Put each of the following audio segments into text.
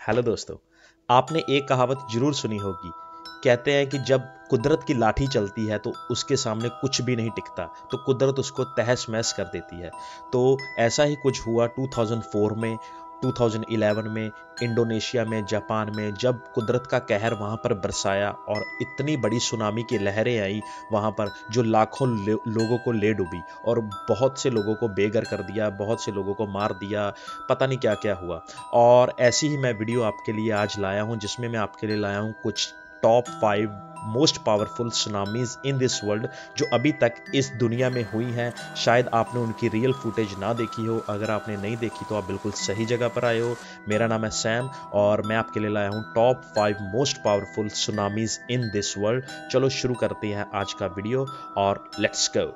Hello दोस्तों, आपने एक कहावत जरूर सुनी होगी। कहते हैं कि जब कुदरत की लाठी चलती है तो उसके सामने कुछ भी नहीं टिकता, तो कुदरत उसको तहस महस कर देती है। तो ऐसा ही कुछ हुआ 2004 में, 2011 में, इंडोनेशिया में, जापान में, जब कुदरत का कहर वहाँ पर बरसाया और इतनी बड़ी सुनामी की लहरें आई वहाँ पर, जो लाखों लोगों को ले डूबी और बहुत से लोगों को बेघर कर दिया, बहुत से लोगों को मार दिया, पता नहीं क्या क्या हुआ। और ऐसी ही मैं वीडियो आपके लिए आज लाया हूँ, जिसमें मैं आपके लिए लाया हूँ कुछ top 5 most powerful tsunamis in this world जो अभी तक इस दुनिया में हुई हैं। शायद आपने उनकी रियल फुटेज ना देखी हो। अगर आपने नहीं देखी तो आप बिल्कुल सही जगह पर आए हो। मेरा नाम है सैम और मैं आपके लिए लाया हूँ top 5 most powerful tsunamis in this world. चलो शुरू करते हैं आज का वीडियो और लेट्स गो।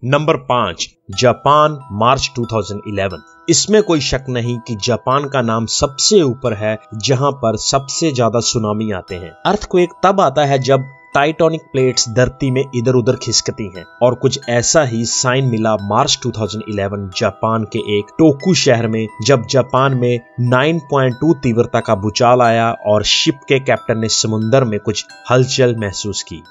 नंबर 5, जापान, मार्च 2011। इसमें कोई शक नहीं कि जापान का नाम सबसे ऊपर है जहां पर सबसे ज्यादा सुनामी आते हैं। अर्थक्वेक तब आता है जब टाइटैनिक प्लेट्स धरती में इधर उधर खिसकती हैं, और कुछ ऐसा ही साइन मिला मार्च 2011 जापान के एक टोकू शहर में, जब जापान में 9.2 तीव्रता का भूचाल आया और शिप के कैप्टन ने समुद्र में कुछ हलचल महसूस की।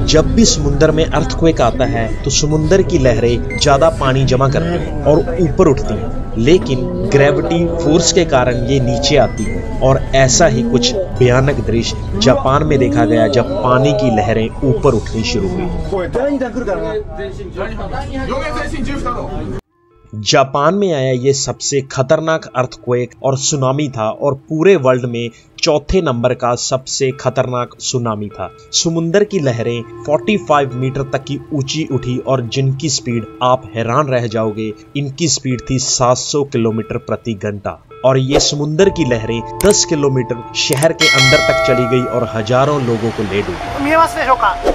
जब भी समुद्र में अर्थक्वेक आता है तो समुद्र की लहरें ज्यादा पानी जमा करती हैं और ऊपर उठती हैं, लेकिन ग्रेविटी फोर्स के कारण ये नीचे आती है। और ऐसा ही कुछ भयानक दृश्य जापान में देखा गया जब पानी की लहरें ऊपर उठनी शुरू हुई। जापान में आया ये सबसे खतरनाक अर्थक्वेक और सुनामी था, और पूरे वर्ल्ड में चौथे नंबर का सबसे खतरनाक सुनामी था। समुद्र की लहरें 45 मीटर तक की ऊंची उठी और जिनकी स्पीड आप हैरान रह जाओगे। इनकी स्पीड थी 700 किलोमीटर प्रति घंटा, और ये समुद्र की लहरें 10 किलोमीटर शहर के अंदर तक चली गई और हजारों लोगों को ले डूबी।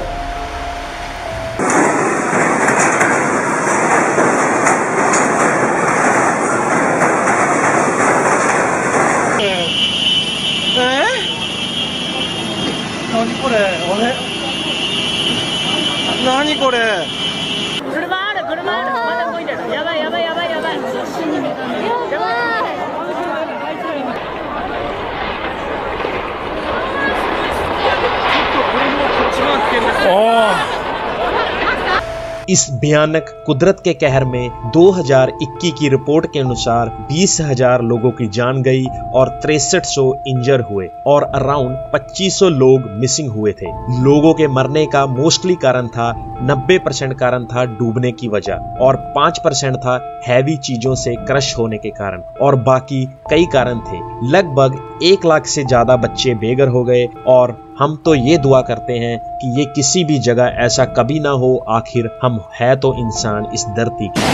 इस भयानक कुदरत के कहर में 2021 की रिपोर्ट के अनुसार 20,000 लोगों की जान गई और 6300 इंजर हुए, और अराउंड 2500 लोग मिसिंग हुए थे। लोगों के मरने का मोस्टली कारण था, 90% कारण था डूबने की वजह, और 5% था हैवी चीजों से क्रश होने के कारण, और बाकी कई कारण थे। लगभग 1 लाख से ज्यादा बच्चे बेघर हो गए, और हम तो ये दुआ करते हैं कि ये किसी भी जगह ऐसा कभी ना हो। आखिर हम है तो इंसान इस धरती के।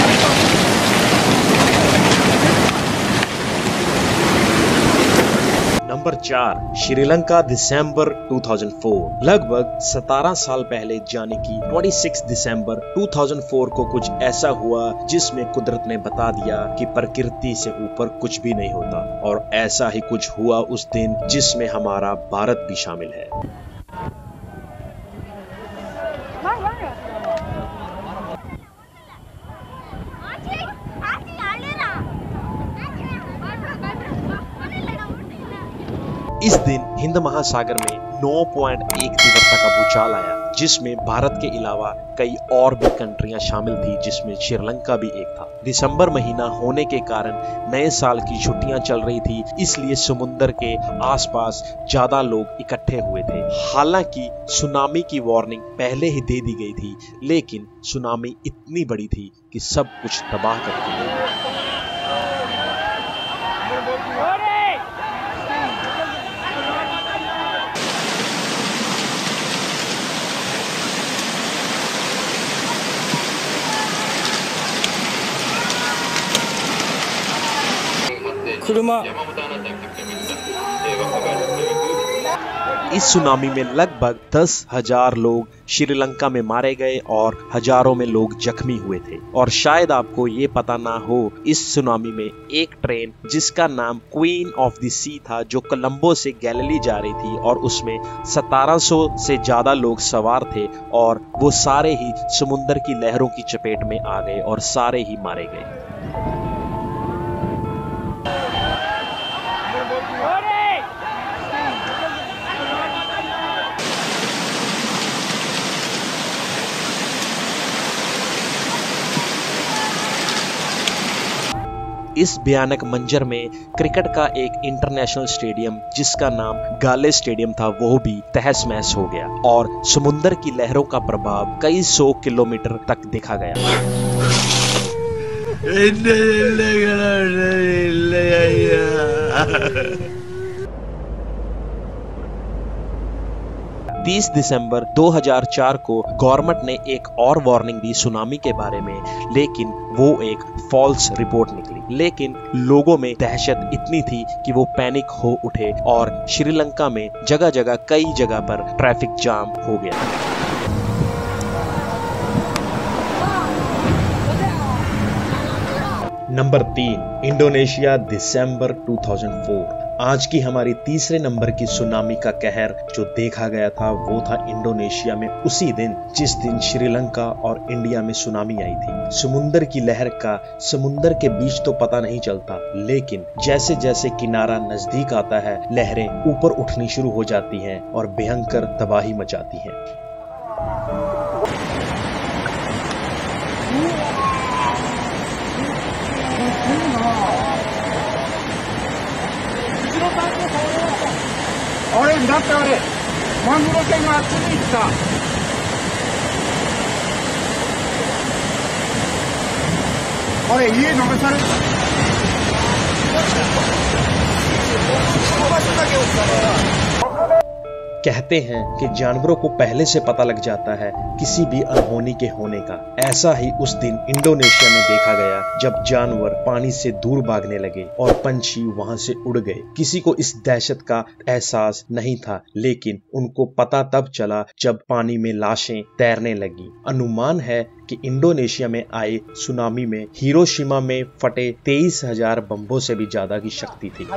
नंबर 4, श्रीलंका, दिसंबर 2004। लगभग 17 साल पहले यानी कि 26 दिसंबर 2004 को कुछ ऐसा हुआ जिसमें कुदरत ने बता दिया कि प्रकृति से ऊपर कुछ भी नहीं होता, और ऐसा ही कुछ हुआ उस दिन जिसमें हमारा भारत भी शामिल है। इस दिन हिंद महासागर में 9.1 तीव्रता का भूचाल आया, जिसमें भारत के अलावा कई और भी कंट्रियां शामिल थी, जिसमें श्रीलंका भी एक था। दिसंबर महीना होने के कारण नए साल की छुट्टियां चल रही थी, इसलिए समुद्र के आसपास ज्यादा लोग इकट्ठे हुए थे। हालांकि सुनामी की वार्निंग पहले ही दे दी गई थी, लेकिन सुनामी इतनी बड़ी थी कि सब कुछ तबाह कर दिया। इस सुनामी में लगभग 10,000 लोग श्रीलंका में मारे गए और हजारों में लोग जख्मी हुए थे। और शायद आपको ये पता ना हो, इस सुनामी में एक ट्रेन जिसका नाम क्वीन ऑफ द सी था, जो कोलंबो से गैलीली जा रही थी, और उसमें 1700 से ज्यादा लोग सवार थे, और वो सारे ही समुद्र की लहरों की चपेट में आ गए और सारे ही मारे गए। इस भयानक मंजर में क्रिकेट का एक इंटरनेशनल स्टेडियम जिसका नाम गाले स्टेडियम था, वो भी तहस महस हो गया और समुद्र की लहरों का प्रभाव कई 100 किलोमीटर तक देखा गया। 30 दिसंबर 2004 को गवर्नमेंट ने एक और वार्निंग दी सुनामी के बारे में, लेकिन वो एक फॉल्स रिपोर्ट निकली। लेकिन लोगों में दहशत इतनी थी कि वो पैनिक हो उठे और श्रीलंका में जगह जगह कई जगह पर ट्रैफिक जाम हो गया। नंबर 3, इंडोनेशिया, दिसंबर 2004। आज की हमारी तीसरे नंबर की सुनामी का कहर जो देखा गया था वो था इंडोनेशिया में उसी दिन जिस दिन श्रीलंका और इंडिया में सुनामी आई थी। समुद्र की लहर का समुद्र के बीच तो पता नहीं चलता, लेकिन जैसे जैसे किनारा नजदीक आता है लहरें ऊपर उठनी शुरू हो जाती हैं और भयंकर तबाही मचाती हैं। कहते हैं कि जानवरों को पहले से पता लग जाता है किसी भी अनहोनी के होने का। ऐसा ही उस दिन इंडोनेशिया में देखा गया जब जानवर पानी से दूर भागने लगे और पंछी वहां से उड़ गए। किसी को इस दहशत का एहसास नहीं था, लेकिन उनको पता तब चला जब पानी में लाशें तैरने लगी। अनुमान है कि इंडोनेशिया में आए सुनामी में हिरोशिमा में फटे 23,000 बम्बों से भी ज्यादा की शक्ति थी।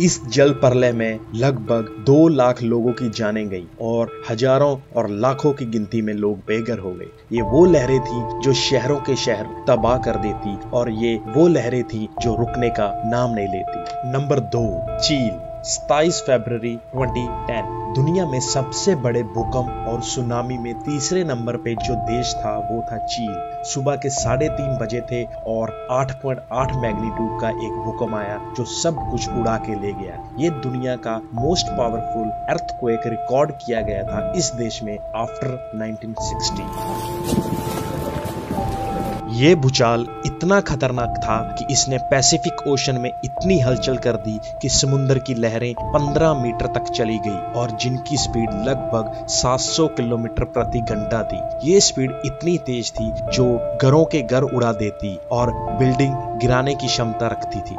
इस जल प्रलय में लगभग 2 लाख लोगों की जानें गई और हजारों और लाखों की गिनती में लोग बेघर हो गए। ये वो लहरें थी जो शहरों के शहर तबाह कर देती और ये वो लहरें थी जो रुकने का नाम नहीं लेती। नंबर 2, चील, 27 फरवरी 2010। दुनिया में सबसे बड़े भूकंप और सुनामी में तीसरे नंबर पे जो देश था वो था चील। सुबह के 3:30 बजे थे और 8.8 मैग्नीट्यूड का एक भूकंप आया जो सब कुछ उड़ा के ले गया। ये दुनिया का मोस्ट पावरफुल अर्थक्वेक रिकॉर्ड किया गया था इस देश में आफ्टर 1960। ये भूचाल इतना खतरनाक था कि इसने पैसिफिक ओशन में इतनी हलचल कर दी कि समुद्र की लहरें 15 मीटर तक चली गई और जिनकी स्पीड लगभग 700 किलोमीटर प्रति घंटा थी। ये स्पीड इतनी तेज थी जो घरों के घर उड़ा देती और बिल्डिंग गिराने की क्षमता रखती थी।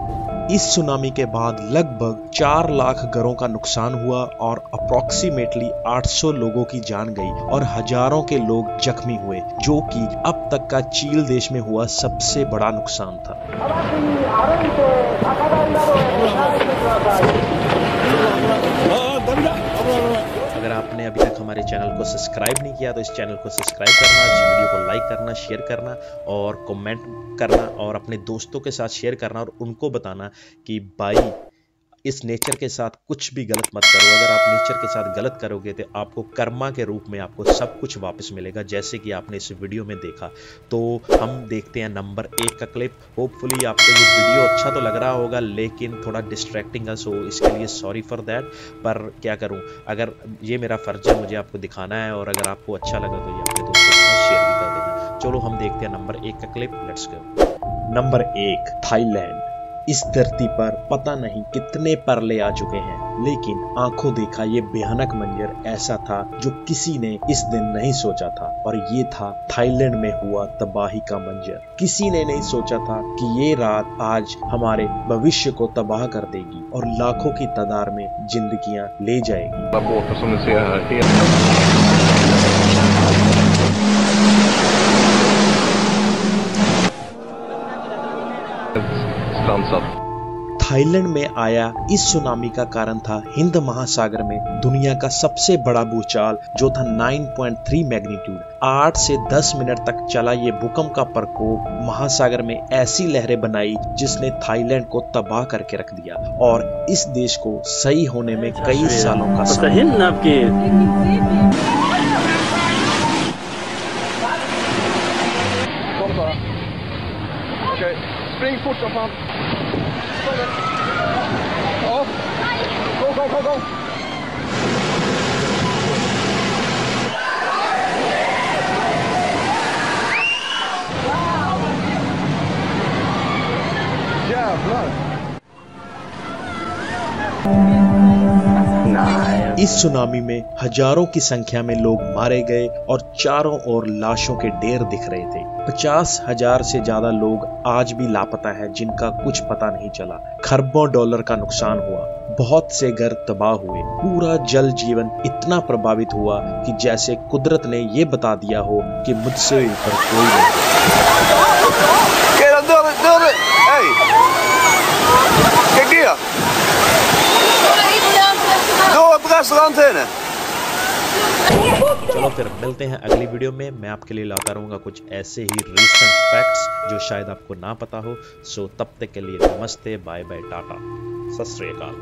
इस सुनामी के बाद लगभग 4 लाख घरों का नुकसान हुआ और अप्रोक्सीमेटली 800 लोगों की जान गई और हजारों के लोग जख्मी हुए, जो कि अब तक का चील देश में हुआ सबसे बड़ा नुकसान था। अगर आपने अभी तक हमारे चैनल को सब्सक्राइब नहीं किया तो इस चैनल को सब्सक्राइब करना, इस वीडियो को लाइक करना, शेयर करना और कमेंट करना और अपने दोस्तों के साथ शेयर करना और उनको बताना कि भाई इस नेचर के साथ कुछ भी गलत मत करो। अगर आप नेचर के साथ गलत करोगे तो आपको कर्मा के रूप में आपको सब कुछ वापस मिलेगा, जैसे कि आपने इस वीडियो में देखा। तो हम देखते हैं नंबर 1 का क्लिप। होपफुली आपको ये वीडियो अच्छा तो लग रहा होगा, लेकिन थोड़ा डिस्ट्रैक्टिंग है, सो इसके लिए सॉरी फॉर दैट। पर क्या करूं, अगर ये मेरा फर्ज है, मुझे आपको दिखाना है और अगर आपको अच्छा लगा तो ये अपने दोस्तों के साथ शेयर भी कर देना। चलो हम देखते हैं नंबर 1 का clip. Let's go. Number 1, Thailand. इस धरती पर पता नहीं कितने परले आ चुके हैं, लेकिन आंखों देखा ये भयानक मंजर ऐसा था जो किसी ने इस दिन नहीं सोचा था। और ये था थाईलैंड में हुआ तबाही का मंजर। किसी ने नहीं सोचा था कि ये रात आज हमारे भविष्य को तबाह कर देगी और लाखों की तादाद में जिंदगियां ले जाएगी। थाईलैंड में आया इस सुनामी का कारण था हिंद महासागर में दुनिया का सबसे बड़ा भूचाल जो था 9.3 मैग्नीट्यूड। 8 से 10 मिनट तक चला ये भूकंप का प्रकोप महासागर में ऐसी लहरें बनाई जिसने थाईलैंड को तबाह करके रख दिया और इस देश को सही होने में कई सालों का Spring fort som fan. Ja. Gå. Jävlar. इस सुनामी में हजारों की संख्या में लोग मारे गए और चारों ओर लाशों के ढेर दिख रहे थे। 50,000 से ज्यादा लोग आज भी लापता हैं जिनका कुछ पता नहीं चला। खरबों डॉलर का नुकसान हुआ, बहुत से घर तबाह हुए, पूरा जल जीवन इतना प्रभावित हुआ कि जैसे कुदरत ने ये बता दिया हो कि मुझसे ऊपर कोई नहीं। चलो फिर मिलते हैं अगली वीडियो में। मैं आपके लिए लाता रहूंगा कुछ ऐसे ही रीसेंट फैक्ट्स जो शायद आपको ना पता हो। सो तब तक के लिए नमस्ते, बाय बाय, टाटा, सत श्री अकाल।